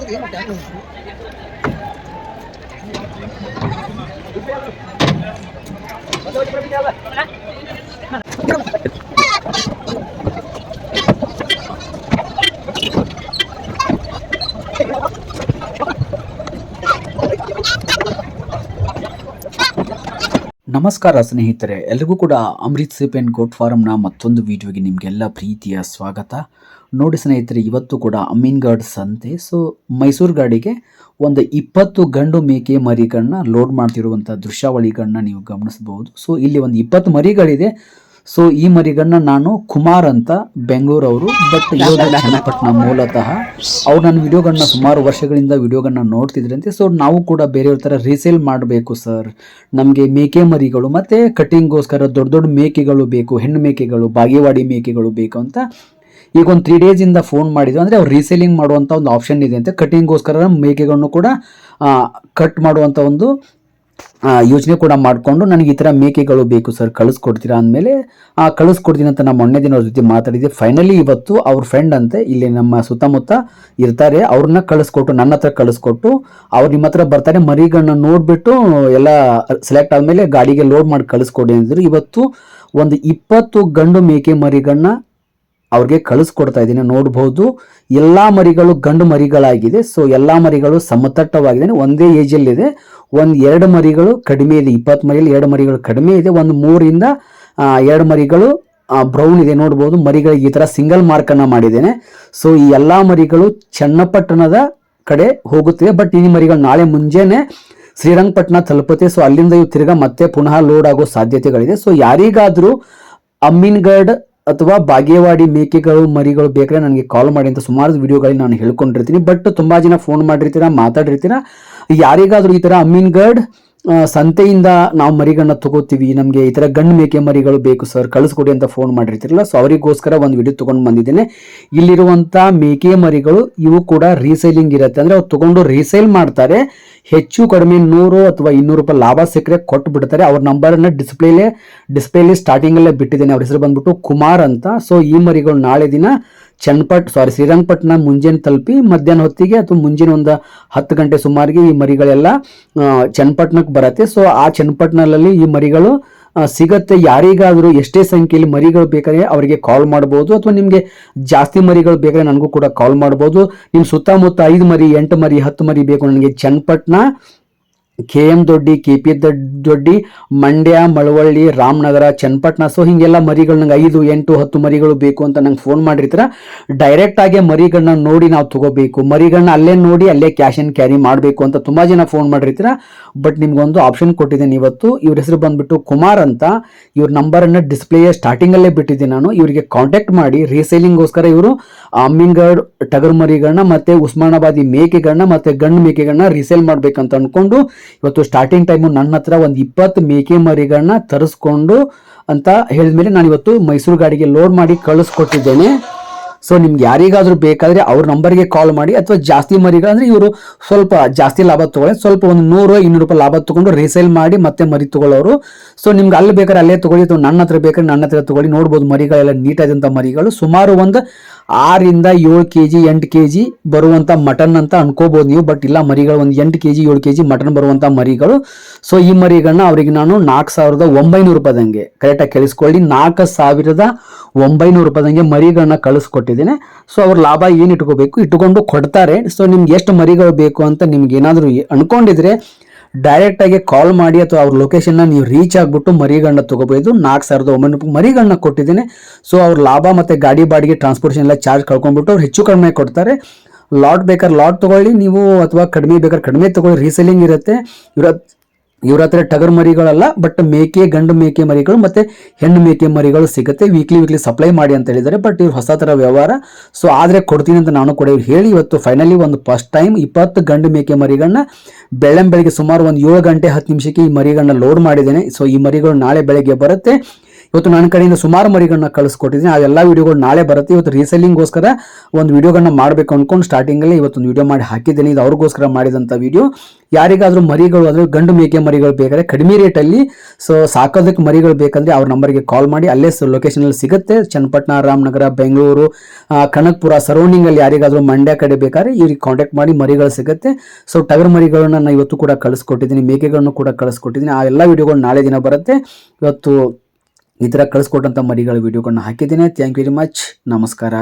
ನಮಸ್ಕಾರ ಸ್ನೇಹಿತರೆ, ಎಲ್ರಿಗೂ ಕೂಡ ಅಮೃತ್ ಸಿಪ್ ಆ್ಯಂಡ್ ಗೋಟ್ ಫಾರಮ್ನ ಮತ್ತೊಂದು ವಿಡಿಯೋಗೆ ನಿಮಗೆಲ್ಲ ಪ್ರೀತಿಯ ಸ್ವಾಗತ. ನೋಡಿ ಸ್ನೇಹಿತರೆ, ಇವತ್ತು ಕೂಡ ಅಮೀನ್ಗಢ್ ಸಂತೆ. ಸೊ ಮೈಸೂರು ಗಾಡಿಗೆ ಒಂದು 20 ಗಂಡು ಮೇಕೆ ಮರಿಗಳನ್ನ ಲೋಡ್ ಮಾಡ್ತಿರುವಂಥ ದೃಶ್ಯಾವಳಿಗಳನ್ನ ನೀವು ಗಮನಿಸಬಹುದು. ಸೊ ಇಲ್ಲಿ ಒಂದು 20 ಮರಿಗಳಿದೆ. ಸೊ ಈ ಮರಿಗಳನ್ನ ನಾನು ಕುಮಾರ್ ಅಂತ ಬೆಂಗಳೂರವರು, ಬಟ್ ಇರೋದು ಚನ್ನಪಟ್ಟಣ ಮೂಲತಃ. ಅವ್ರು ನನ್ನ ವಿಡಿಯೋಗಳನ್ನ ಸುಮಾರು ವರ್ಷಗಳಿಂದ ವಿಡಿಯೋಗಳನ್ನ ನೋಡ್ತಿದ್ರಂತೆ. ಸೊ ನಾವು ಕೂಡ ಬೇರೆಯವ್ರ ಥರ ರೀಸೇಲ್ ಮಾಡಬೇಕು ಸರ್, ನಮಗೆ ಮೇಕೆ ಮರಿಗಳು ಮತ್ತು ಕಟ್ಟಿಂಗ್ಗೋಸ್ಕರ ದೊಡ್ಡ ದೊಡ್ಡ ಮೇಕೆಗಳು ಬೇಕು, ಹೆಣ್ಣು ಮೇಕೆಗಳು, ಬಾಗೇವಾಡಿ ಮೇಕೆಗಳು ಬೇಕು ಅಂತ ಈಗ ಒಂದು 3 ಡೇಸಿಂದ ಫೋನ್ ಮಾಡಿದ್ರು. ಅಂದರೆ ಅವ್ರು ರೀಸೇಲಿಂಗ್ ಮಾಡುವಂಥ ಒಂದು ಆಪ್ಷನ್ ಇದೆ ಅಂತ, ಕಟ್ಟಿಂಗ್ಗೋಸ್ಕರ ಮೇಕೆಗಳನ್ನು ಕೂಡ ಕಟ್ ಮಾಡುವಂಥ ಒಂದು ಯೋಚನೆ ಕೂಡ ಮಾಡಿಕೊಂಡು ನನಗೆ ಈ ಥರ ಮೇಕೆಗಳು ಬೇಕು ಸರ್, ಕಳಿಸ್ಕೊಡ್ತೀರಾ ಅಂದಮೇಲೆ ಕಳಿಸ್ಕೊಡ್ತೀನಿ ಅಂತ ನಾನು ಮೊನ್ನೆ ದಿನ ಅವ್ರ ಜೊತೆ ಮಾತಾಡಿದ್ದೆ. ಫೈನಲಿ ಇವತ್ತು ಅವ್ರ ಫ್ರೆಂಡ್ ಅಂತೆ ಇಲ್ಲಿ ನಮ್ಮ ಸುತ್ತಮುತ್ತ ಇರ್ತಾರೆ, ಅವ್ರನ್ನ ಕಳಿಸ್ಕೊಟ್ಟು ನನ್ನ ಹತ್ರ ಕಳಿಸ್ಕೊಟ್ಟು ಅವ್ರು ನಿಮ್ಮ ಹತ್ರ ಬರ್ತಾರೆ, ಮರಿಗಳನ್ನ ನೋಡಿಬಿಟ್ಟು ಎಲ್ಲ ಸೆಲೆಕ್ಟ್ ಆದಮೇಲೆ ಗಾಡಿಗೆ ಲೋಡ್ ಮಾಡಿ ಕಳಿಸ್ಕೊಡಿ ಅಂದರು. ಇವತ್ತು ಒಂದು 20 ಗಂಡು ಮೇಕೆ ಮರಿಗಳನ್ನ ಅವ್ರಿಗೆ ಕಳಿಸ್ಕೊಡ್ತಾ ಇದ್ದೀನಿ. ನೋಡ್ಬೋದು ಎಲ್ಲ ಮರಿಗಳು ಗಂಡು ಮರಿಗಳಾಗಿದೆ. ಸೊ ಎಲ್ಲ ಮರಿಗಳು ಸಮತಟ್ಟವಾಗಿದೆ, ಒಂದೇ ಏಜಲ್ಲಿದೆ. ಒಂದು 2 ಮರಿಗಳು ಕಡಿಮೆ ಇದೆ, 20 ಮರಿಯಲ್ಲಿ 2 ಮರಿಗಳು ಕಡಿಮೆ ಇದೆ. ಒಂದು 3 ಇಂದ 2 ಮರಿಗಳು ಬ್ರೌನ್ ಇದೆ. ನೋಡ್ಬೋದು ಮರಿಗಳಿಗೆ ಈ ಥರ ಸಿಂಗಲ್ ಮಾರ್ಕನ್ನು ಮಾಡಿದ್ದೇನೆ. ಸೊ ಈ ಎಲ್ಲ ಮರಿಗಳು ಚನ್ನಪಟ್ಟಣದ ಕಡೆ ಹೋಗುತ್ತಿದೆ, ಬಟ್ ಈ ಮರಿಗಳು ನಾಳೆ ಮುಂಜಾನೆ ಶ್ರೀರಂಗಪಟ್ಟಣ ತಲುಪುತ್ತೆ. ಸೊ ಅಲ್ಲಿಂದ ಇವು ತಿರ್ಗಾ ಮತ್ತೆ ಪುನಃ ಲೋಡ್ ಆಗೋ ಸಾಧ್ಯತೆಗಳಿದೆ. ಸೊ ಯಾರಿಗಾದರೂ ಅಮೀನ್ಗಢ್ ಅಥವಾ ಬಾಗೇವಾಡಿ ಮೇಕೆಗಳು ಮರಿಗಳು ಬೇಕಾದ್ರೆ ನನಗೆ ಕಾಲ್ ಮಾಡಿ ಅಂತ ಸುಮಾರು ವಿಡಿಯೋಗಳಲ್ಲಿ ನಾನು ಹೇಳ್ಕೊಂಡಿರ್ತೀನಿ. ಬಟ್ ತುಂಬ ಜನ ಫೋನ್ ಮಾಡಿರ್ತೀರ, ಮಾತಾಡಿರ್ತೀರ. ಯಾರಿಗಾದರೂ ಈ ಥರ ಅಮೀನ್ಗಢ್ ಸಂತೆಯಿಂದ ನಾವು ಮರಿಗಳನ್ನ ತಗೋತೀವಿ, ನಮಗೆ ಈ ಥರ ಗಂಡು ಮೇಕೆ ಮರಿಗಳು ಬೇಕು ಸರ್, ಕಳಿಸ್ಕೊಡಿ ಅಂತ ಫೋನ್ ಮಾಡಿರ್ತೀರಲ್ಲ. ಸೊ ಅವರಿಗೋಸ್ಕರ ಒಂದು ವಿಡಿಯೋ ತೊಗೊಂಡು ಬಂದಿದ್ದೇನೆ. ಇಲ್ಲಿರುವಂಥ ಮೇಕೆ ಮರಿಗಳು ಇವು ಕೂಡ ರೀಸೇಲಿಂಗ್ ಇರುತ್ತೆ, ಅಂದರೆ ಅವ್ರು ತೊಗೊಂಡು ರೀಸೇಲ್ ಮಾಡ್ತಾರೆ. ಹೆಚ್ಚು ಕಡಿಮೆ 100 ಅಥವಾ 200 ರೂಪಾಯಿ ಲಾಭ ಸಿಕ್ಕರೆ ಕೊಟ್ಟು ಬಿಡ್ತಾರೆ. ಅವ್ರ ನಂಬರನ್ನು ಡಿಸ್ಪ್ಲೇಲಿ ಸ್ಟಾರ್ಟಿಂಗಲ್ಲೇ ಬಿಟ್ಟಿದ್ದೇನೆ. ಅವ್ರ ಹೆಸರು ಬಂದ್ಬಿಟ್ಟು ಕುಮಾರ್ ಅಂತ. ಸೊ ಈ ಮರಿಗಳು ನಾಳೆ ದಿನ ಶ್ರೀರಂಗಪಟ್ಟಣ ಮುಂಜಾನೆ ತಲುಪಿ ಮಧ್ಯಾಹ್ನ ಹೊತ್ತಿಗೆ ಅಥವಾ ಮುಂಜಾನೆ ಒಂದು 10 ಗಂಟೆ ಸುಮಾರಿಗೆ ಈ ಮರಿಗಳೆಲ್ಲ ಚನ್ನಪಟ್ಟಣಕ್ಕೆ ಬರುತ್ತೆ. ಸೊ ಆ ಚನ್ನಪಟ್ಟಣದಲ್ಲಿ ಈ ಮರಿಗಳು ಸಿಗತ್ತೆ. ಯಾರಿಗಾದರೂ ಎಷ್ಟೇ ಸಂಖ್ಯೆಯಲ್ಲಿ ಮರಿಗಳು ಬೇಕಾದ್ರೆ ಅವರಿಗೆ ಕಾಲ್ ಮಾಡ್ಬೋದು, ಅಥವಾ ನಿಮಗೆ ಜಾಸ್ತಿ ಮರಿಗಳು ಬೇಕಾದ್ರೆ ನನಗೂ ಕೂಡ ಕಾಲ್ ಮಾಡ್ಬೋದು. ನಿಮ್ಮ ಸುತ್ತಮುತ್ತ 5 ಮರಿ, 8 ಮರಿ, 10 ಮರಿ ಬೇಕು ನನಗೆ ಚನ್ನಪಟ್ಟಣ, KM ದೊಡ್ಡಿ, KP ದೊಡ್ಡಿ, ಮಂಡ್ಯ, ಮಳವಳ್ಳಿ, ರಾಮನಗರ, ಚನ್ನಪಟ್ಟಣ. ಸೊ ಹಿಂಗೆಲ್ಲ ಮರಿಗಳು ನಂಗೆ 5, 8, 10 ಮರಿಗಳು ಬೇಕು ಅಂತ ನಂಗೆ ಫೋನ್ ಮಾಡಿರ್ತೀರ. ಡೈರೆಕ್ಟ್ ಆಗಿ ಮರಿಗಳನ್ನ ನೋಡಿ ನಾವು ತಗೋಬೇಕು, ಮರಿಗಳನ್ನ ಅಲ್ಲೇ ನೋಡಿ ಅಲ್ಲೇ ಕ್ಯಾಶ್ ಆ್ಯಂಡ್ ಕ್ಯಾರಿ ಮಾಡಬೇಕು ಅಂತ ತುಂಬ ಜನ ಫೋನ್ ಮಾಡಿರ್ತೀರ. ಬಟ್ ನಿಮ್ಗೊಂದು ಆಪ್ಷನ್ ಕೊಟ್ಟಿದ್ದೇನೆ ಇವತ್ತು. ಇವ್ರ ಹೆಸರು ಬಂದ್ಬಿಟ್ಟು ಕುಮಾರ್ ಅಂತ. ಇವ್ರ ನಂಬರನ್ನು ಡಿಸ್ಪ್ಲೇಯ ಸ್ಟಾರ್ಟಿಂಗಲ್ಲೇ ಬಿಟ್ಟಿದ್ದೆ ನಾನು. ಇವರಿಗೆ ಕಾಂಟ್ಯಾಕ್ಟ್ ಮಾಡಿ ರೀಸೇಲಿಂಗ್ಗೋಸ್ಕರ ಇವರು ಅಮೀನ್ಗಢ್ ಟಗರ್ ಮರಿಗಳನ್ನ ಮತ್ತು ಉಸ್ಮಾನಾಬಾದಿ ಮೇಕೆಗಳನ್ನ ಮತ್ತು ಗಂಡು ಮೇಕೆಗಳನ್ನ ರೀಸೇಲ್ ಮಾಡ್ಬೇಕಂತ ಅಂದ್ಕೊಂಡು ಇವತ್ತು ಸ್ಟಾರ್ಟಿಂಗ್ ಟೈಮು ನನ್ನ ಹತ್ರ ಒಂದು 20 ಮೇಕೆ ಮರಿಗಳನ್ನ ತರಿಸ್ಕೊಂಡು ಅಂತ ಹೇಳಿದ್ಮೇಲೆ ನಾನು ಇವತ್ತು ಮೈಸೂರು ಗಾಡಿಗೆ ಲೋಡ್ ಮಾಡಿ ಕಳಿಸ್ಕೊಟ್ಟಿದ್ದೇನೆ. ಸೊ ನಿಮ್ಗೆ ಯಾರಿಗಾದರೂ ಬೇಕಾದರೆ ಅವ್ರ ನಂಬರ್ಗೆ ಕಾಲ್ ಮಾಡಿ, ಅಥವಾ ಜಾಸ್ತಿ ಮರಿಗಳಂದರೆ ಇವರು ಸ್ವಲ್ಪ ಜಾಸ್ತಿ ಲಾಭ ತೊಗೊಳ್ಳಿ, ಸ್ವಲ್ಪ ಒಂದು 100-200 ರೂಪಾಯಿ ಲಾಭ ತೊಗೊಂಡು ರೀಸೇಲ್ ಮಾಡಿ ಮತ್ತೆ ಮರಿ ತೊಗೊಳ್ಳೋರು. ಸೊ ನಿಮ್ಗೆ ಅಲ್ಲಿ ಬೇಕಾದ್ರೆ ಅಲ್ಲೇ ತೊಗೊಳ್ಳಿ, ಅಥವಾ ನನ್ನ ಹತ್ರ ಬೇಕಾದ್ರೆ ನನ್ನ ಹತ್ರ ತೊಗೊಳ್ಳಿ. ನೋಡ್ಬೋದು ಮರಿಗಳೆಲ್ಲ ನೀಟಾದಂಥ ಮರಿಗಳು, ಸುಮಾರು ಒಂದು 6 ಇಂದ 7 kg 8 kg ಬರುವಂಥ ಮಟನ್ ಅಂತ ಅನ್ಕೋಬೋದು ನೀವು. ಬಟ್ ಇಲ್ಲ, ಮರಿಗಳು ಒಂದು 8 kg 7 kg ಮಟನ್ ಬರುವಂಥ ಮರಿಗಳು. ಸೊ ಈ ಮರಿಗಳನ್ನ ಅವರಿಗೆ ನಾನು 4,900 ರೂಪಾಯಿದಂಗೆ, ಕರೆಕ್ಟಾಗಿ ಕೇಳಿಸ್ಕೊಳ್ಳಿ, 4,900 ರೂಪಾಯಿದಂಗೆ ಮರಿಗಳನ್ನ ಕಳಿಸ್ಕೊಟ್ಟಿದ್ದೇನೆ. ಸೊ ಅವ್ರ ಲಾಭ ಏನು ಇಟ್ಕೊಂಡು ಕೊಡ್ತಾರೆ. ಸೊ ನಿಮ್ಗೆ ಎಷ್ಟು ಮರಿಗಳು ಬೇಕು ಅಂತ ನಿಮ್ಗೆ ಏನಾದರೂ ಅನ್ಕೊಂಡಿದ್ರೆ ಡೈರೆಕ್ಟಾಗಿ ಕಾಲ್ ಮಾಡಿ, ಅಥವಾ ಅವ್ರ ಲೊಕೇಶನ್ನ ನೀವು ರೀಚ್ ಆಗಿಬಿಟ್ಟು ಮರಿಗಳನ್ನ ತೊಗೋಬೋದು. 4,900 ರೂಪಾಯಿ ಮರಿಗಳನ್ನ ಕೊಟ್ಟಿದ್ದೇನೆ. ಸೊ ಅವ್ರ ಲಾಭ ಮತ್ತು ಗಾಡಿ ಬಾಡಿಗೆ ಟ್ರಾನ್ಸ್ಪೋರ್ಟೇಷನ್ ಎಲ್ಲ ಚಾರ್ಜ್ ಕಳ್ಕೊಂಡ್ಬಿಟ್ಟು ಅವ್ರು ಹೆಚ್ಚು ಕಡಿಮೆ ಕೊಡ್ತಾರೆ. ಲಾಟ್ ಬೇಕಾದ್ರೆ ಲಾಟ್ ತೊಗೊಳ್ಳಿ ನೀವು, ಅಥವಾ ಕಡಿಮೆ ಬೇಕಾದ್ರೆ ಕಡಿಮೆ ತೊಗೊಳ್ಳಿ, ರೀಸೇಲಿಂಗ್ ಇರುತ್ತೆ. ಇವ್ರ ಹತ್ರ ಟಗರ್ ಮರಿಗಳಲ್ಲ, ಬಟ್ ಗಂಡು ಮೇಕೆ ಮರಿಗಳು ಮತ್ತು ಹೆಣ್ಣು ಮೇಕೆ ಮರಿಗಳು ಸಿಗುತ್ತೆ. ವೀಕ್ಲಿ ಸಪ್ಲೈ ಮಾಡಿ ಅಂತ ಹೇಳಿದ್ದಾರೆ. ಬಟ್ ಇವ್ರು ಹೊಸ ಥರ ವ್ಯವಹಾರ. ಸೊ ಆದರೆ ಕೊಡ್ತೀನಿ ಅಂತ ನಾನು ಕೂಡ ಇವ್ರು ಹೇಳಿ ಇವತ್ತು ಫೈನಲಿ ಒಂದು ಫಸ್ಟ್ ಟೈಮ್ 20 ಗಂಡು ಮೇಕೆ ಮರಿಗಳನ್ನ ಬೆಳಗ್ಗೆ ಸುಮಾರು ಒಂದು 7 ಗಂಟೆ 10 ನಿಮಿಷಕ್ಕೆ ಈ ಮರಿಗಳನ್ನ ಲೋಡ್ ಮಾಡಿದ್ದೇನೆ. ಸೊ ಈ ಮರಿಗಳು ನಾಳೆ ಬೆಳಗ್ಗೆ ಬರುತ್ತೆ. ಇವತ್ತು ನನ್ನ ಕಡೆಯಿಂದ ಸುಮಾರು ಮರಿಗಳನ್ನ ಕಳಿಸ್ಕೊಟ್ಟಿದ್ದೀನಿ. ಆ ಎಲ್ಲ ವಿಡಿಯೋಗಳು ನಾಳೆ ಬರುತ್ತೆ. ಇವತ್ತು ರೀಸೆಲ್ಲಿಂಗ್ಗೋಸ್ಕರ ಒಂದು ವಿಡಿಯೋಗಳನ್ನ ಮಾಡಬೇಕು ಅಂದ್ಕೊಂಡು ಸ್ಟಾರ್ಟಿಂಗಲ್ಲಿ ಇವತ್ತೊಂದು ವಿಡಿಯೋ ಮಾಡಿ ಹಾಕಿದ್ದೀನಿ. ಇದು ಅವ್ರಿಗೋಸ್ಕರ ಮಾಡಿದಂಥ ವಿಡಿಯೋ. ಯಾರಿಗಾದರೂ ಮರಿಗಳು ಅಂದರೆ ಗಂಡು ಮೇಕೆ ಮರಿಗಳು ಬೇಕಾದರೆ ಕಡಿಮೆ ರೇಟಲ್ಲಿ ಸಾಕೋದಕ್ಕೆ ಮರಿಗಳು ಬೇಕಂದರೆ ಅವ್ರ ನಂಬರ್ಗೆ ಕಾಲ್ ಮಾಡಿ. ಅಲ್ಲೇ ಲೊಕೇಶನಲ್ಲಿ ಸಿಗುತ್ತೆ. ಚನ್ನಪಟ್ಟಣ, ರಾಮನಗರ, ಬೆಂಗಳೂರು, ಕನಕಪುರ ಸರೌಂಡಿಂಗಲ್ಲಿ ಯಾರಿಗಾದರೂ ಮಂಡ್ಯ ಕಡೆ ಬೇಕಾದ್ರೆ ಇವ್ರಿಗೆ ಕಾಂಟ್ಯಾಕ್ಟ್ ಮಾಡಿ ಮರಿಗಳು ಸಿಗುತ್ತೆ. ಸೊ ಟಗರ್ ಮರಿಗಳನ್ನ ನಾನು ಇವತ್ತು ಕೂಡ ಕಳಿಸ್ಕೊಟ್ಟಿದ್ದೀನಿ, ಮೇಕೆಗಳನ್ನು ಕೂಡ ಕಳಿಸ್ಕೊಟ್ಟಿದ್ದೀನಿ. ಆ ಎಲ್ಲ ವಿಡಿಯೋಗಳು ನಾಳೆ ದಿನ ಬರುತ್ತೆ. ಇವತ್ತು ಈ ಥರ ಕಳಿಸ್ಕೊಟ್ಟಂಥ ಮರಿಗಳ ವಿಡಿಯೋಗಳನ್ನ ಹಾಕಿದ್ದೀನಿ. Thank you very much. ನಮಸ್ಕಾರ.